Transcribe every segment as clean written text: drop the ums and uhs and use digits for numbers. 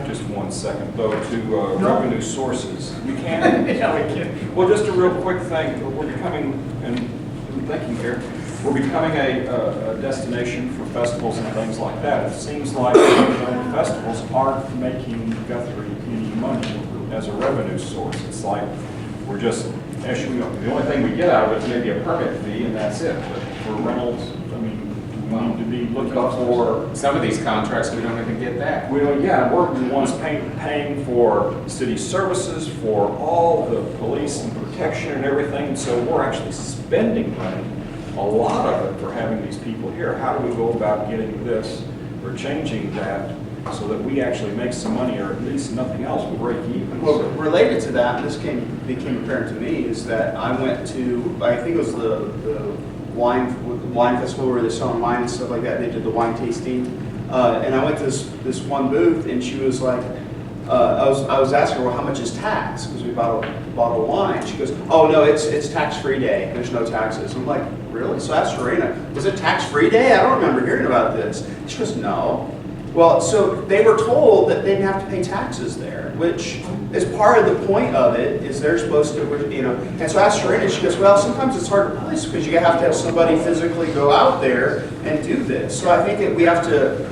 Just 1 second, though, to revenue sources. We can? Yeah, we can. Well, just a real quick thing. We're becoming, and I'm thinking here, we're becoming a destination for festivals and things like that. It seems like the festivals aren't making Guthrie any money as a revenue source. It's like we're just issuing, the only thing we get out of it is maybe a permit fee, and that's it. But for rentals, I mean, we need to be looking for some of these contracts. We don't even get that. We don't, yeah, we're the ones paying for city services, for all the police and protection and everything. So we're actually spending money, a lot of it, for having these people here. How do we go about getting this or changing that so that we actually make some money, or at least nothing else will break even? Well, related to that, this became apparent to me, is that I went to, I think it was the wine festival where they're selling wine and stuff like that. They did the wine tasting, and I went to this one booth, and she was like, I was asking her, well, how much is tax? Because we bought a bottle of wine. She goes, oh no, it's tax-free day. There's no taxes. I'm like, really? So I asked Serena, was it tax-free day? I don't remember hearing about this. She goes, no. Well, so they were told that they didn't have to pay taxes there, which is part of the point of it, is they're supposed to, you know. And so I asked Serena, she goes, well, sometimes it's hard to police because you have to have somebody physically go out there and do this. So I think that we have to,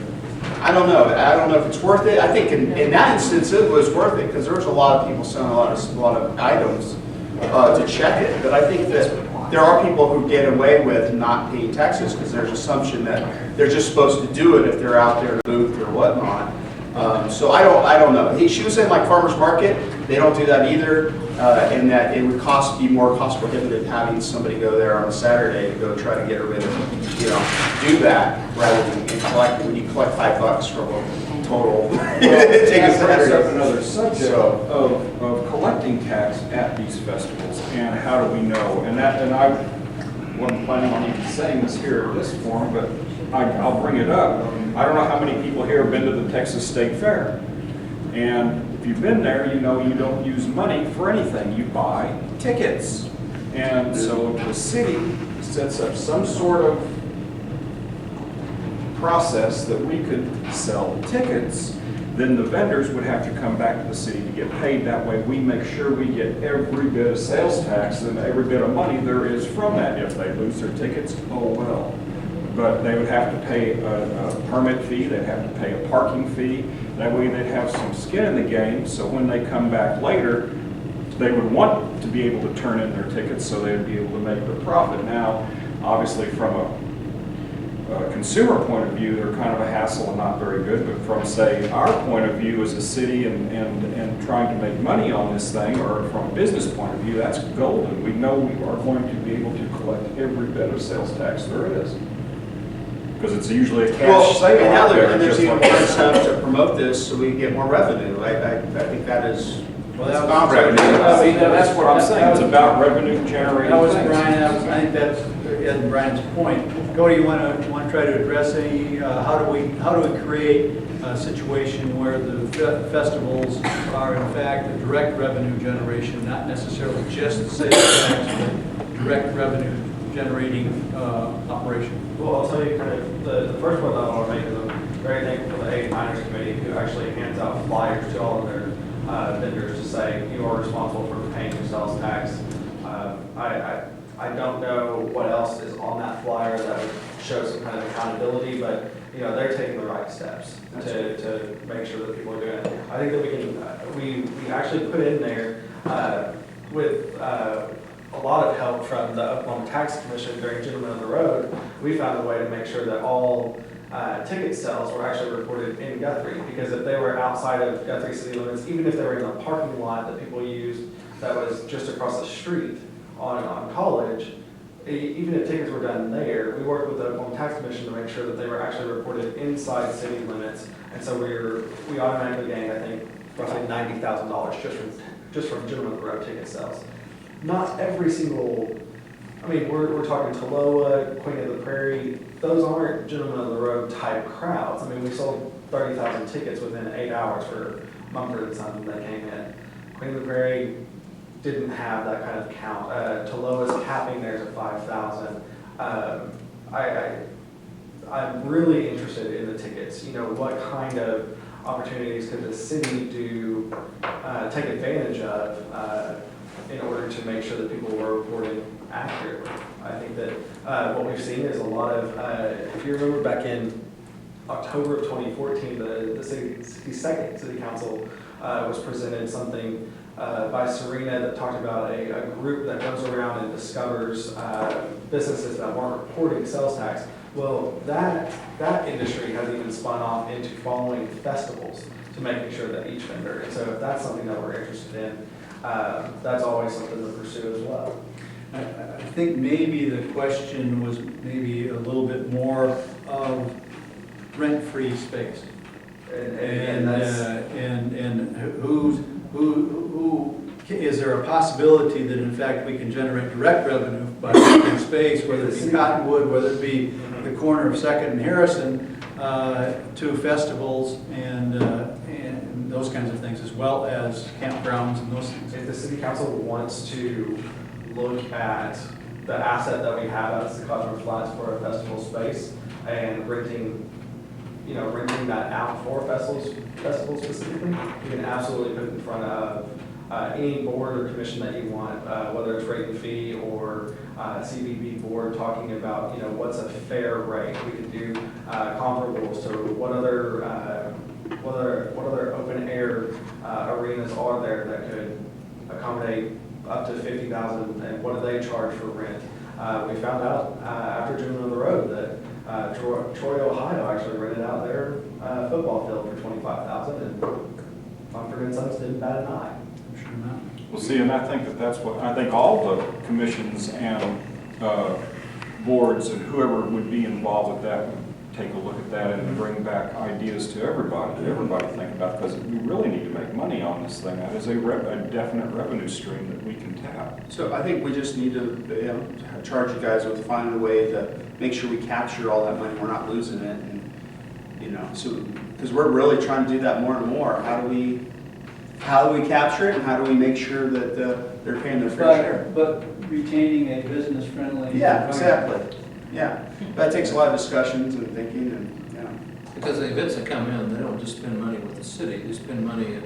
I don't know if it's worth it. I think in that instance it was worth it because there was a lot of people selling a lot of items to check it. But I think that there are people who get away with not paying taxes because there's assumption that they're just supposed to do it if they're out there in a booth or whatnot. So I don't know. She was saying like farmers market, they don't do that either, and that it would be more cost prohibitive having somebody go there on a Saturday to go try to get rid of, you know, do that rather than collect. When you collect $5 from a total, That brings up another subject of collecting tax at these festivals, and how do we know? And I wasn't planning on even saying this here at this forum, but I'll bring it up. I don't know how many people here have been to the Texas State Fair. And if you've been there, you know you don't use money for anything. You buy tickets. And so if the city sets up some sort of process that we could sell tickets, then the vendors would have to come back to the city to get paid. That way we make sure we get every bit of sales tax and every bit of money there is from that. If they lose their tickets, oh well. But they would have to pay a permit fee, they'd have to pay a parking fee. That way they'd have some skin in the game, so when they come back later, they would want to be able to turn in their tickets so they'd be able to make their profit. Now, obviously from a consumer point of view, they're kind of a hassle and not very good, but from, say, our point of view as a city and trying to make money on this thing, or from a business point of view, that's golden. We know we are going to be able to collect every bit of sales tax there is. Because it's usually a cash sale out there. And there's even more incentive to promote this so we can get more revenue. I think that is, well, that's about revenue. That's what I'm saying. It's about revenue generating. That was things. Brian. I think that's Brian's point. Cody, you want to try to address any? How do we create a situation where the festivals are in fact a direct revenue generation, not necessarily just sales tax, but direct revenue generating operation? Well, I'll tell you kind of the first one that I want to make is I'm very thankful for the 89ers committee who actually hands out flyers to all of their vendors to say you are responsible for paying your sales tax. I don't know what else is on that flyer that would show some kind of accountability, but you know they're taking the right steps to make sure that people are doing it. I think that we can we actually put in there with a lot of help from the Oklahoma Tax Commission during Gentlemen of the Road. We found a way to make sure that all ticket sales were actually reported in Guthrie, because if they were outside of Guthrie city limits, even if they were in the parking lot that people used that was just across the street on College, even if tickets were done there, we worked with the Oklahoma Tax Commission to make sure that they were actually reported inside city limits, and so we automatically gained, I think, roughly $90,000 just from Gentlemen of the Road ticket sales. Not every single, I mean, we're talking Toloa, Queen of the Prairie, those aren't Gentlemen of the Road type crowds. I mean, we sold 30,000 tickets within 8 hours for Mumford & Sons when they came in. Queen of the Prairie didn't have that kind of count. Toloa's capping theirs at 5,000. I'm really interested in the tickets. You know, what kind of opportunities could the city do, take advantage of in order to make sure that people were reporting accurately? I think that what we've seen is a lot of, if you remember back in October of 2014, the second city council was presented something by Serena that talked about a group that goes around and discovers businesses that weren't reporting sales tax. Well, that industry has even spun off into following festivals to making sure that each vendor, and so if that's something that we're interested in, that's always something to pursue as well. I think maybe the question was maybe a little bit more of rent-free space. And that's, And who, is there a possibility that in fact we can generate direct revenue by renting space, whether it be Cottonwood, whether it be the corner of Second and Harrison, to festivals and those kinds of things, as well as campgrounds and those things. if the city council wants to look at the asset that we have as the Cosmo Flats for a festival space and renting that out for festivals specifically, you can absolutely put it in front of any board or commission that you want, whether it's rate and fee or CBB board, talking about, what's a fair rate. We could do comparables to what other open air arenas are there that could accommodate up to 50,000, and what do they charge for rent? We found out after June on the road that Troy, Ohio actually rented out their football field for 25,000, and Mumford and Sons didn't bat an eye. I'm sure not. Well, see, and I think that's what, I think all the commissions and boards and whoever would be involved with that would take a look at that and bring back ideas to everybody think about, because we really need to make money on this thing. That is a definite revenue stream that we can tap. So I think we just need to, charge you guys with finding a way to make sure we capture all that money, we're not losing it, and, so, because we're really trying to do that more and more. How do we capture it, and how do we make sure that they're paying their fair share? But retaining a business-friendly. Yeah, exactly. Yeah, that takes a lot of discussions and thinking, and, Because the events that come in, they don't just spend money with the city, they spend money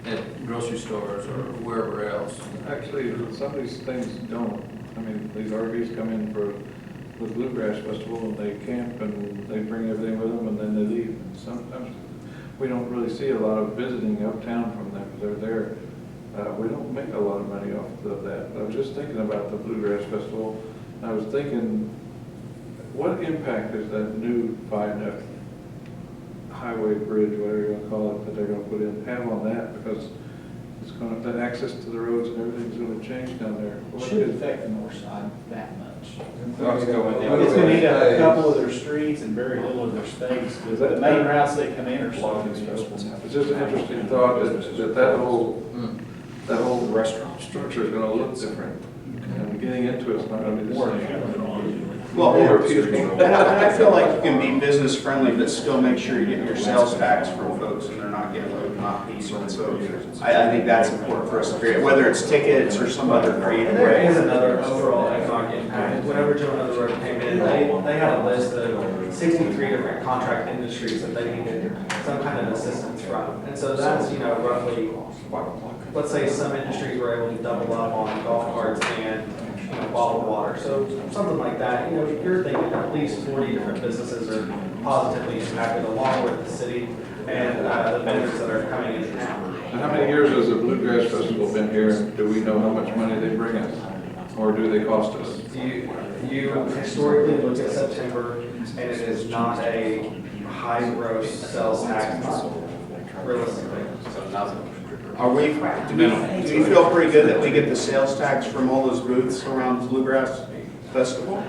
at grocery stores or wherever else. Actually, some of these things don't. I mean, these RVs come in for the Bluegrass Festival and they camp and they bring everything with them and then they leave. And sometimes we don't really see a lot of visiting uptown from them because they're there. We don't make a lot of money off of that. I was just thinking about the Bluegrass Festival. I was thinking, what impact is that new highway bridge, whatever you want to call it, that they're going to put in, have on that? Because it's going to, the access to the roads and everything's going to change down there. Shouldn't affect the north side that much. Let's go with It's going to eat up a couple of their streets and very little of their space. The main routes they come in are slowing these festivals. It's just an interesting thought that whole restaurant structure is going to look different. And getting into it's not going to be the same. well, and I feel like you can be business friendly, but still make sure you get your sales tax from folks and they're not getting not piece. And so I think that's important for us to create, whether it's tickets or some other creative And there way. is another overall economic impact. Whenever Joe and the road came in, they had a list of 63 different contract industries that they needed some kind of assistance from. And so that's, roughly, let's say some industries were able to double up on golf carts and bottled water. So something like that, you're thinking at least 40 different businesses are positively impacted along with the city and the vendors that are coming in now. And how many years has the Bluegrass Festival been here, and do we know how much money they bring us? Or do they cost us? You historically look at September, and it is not a high gross sales tax month, realistically. Are we, do we feel pretty good that we get the sales tax from all those booths around Bluegrass Festival?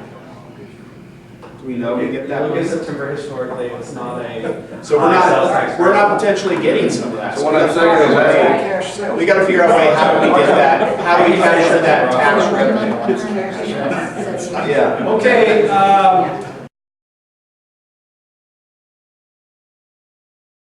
Do we know we get that? Look at September historically, it's not a. So we're not potentially getting some of that. So what I'm saying is, We gotta figure out a way, how do we get that, how do we measure that tax revenue? Yeah. Okay,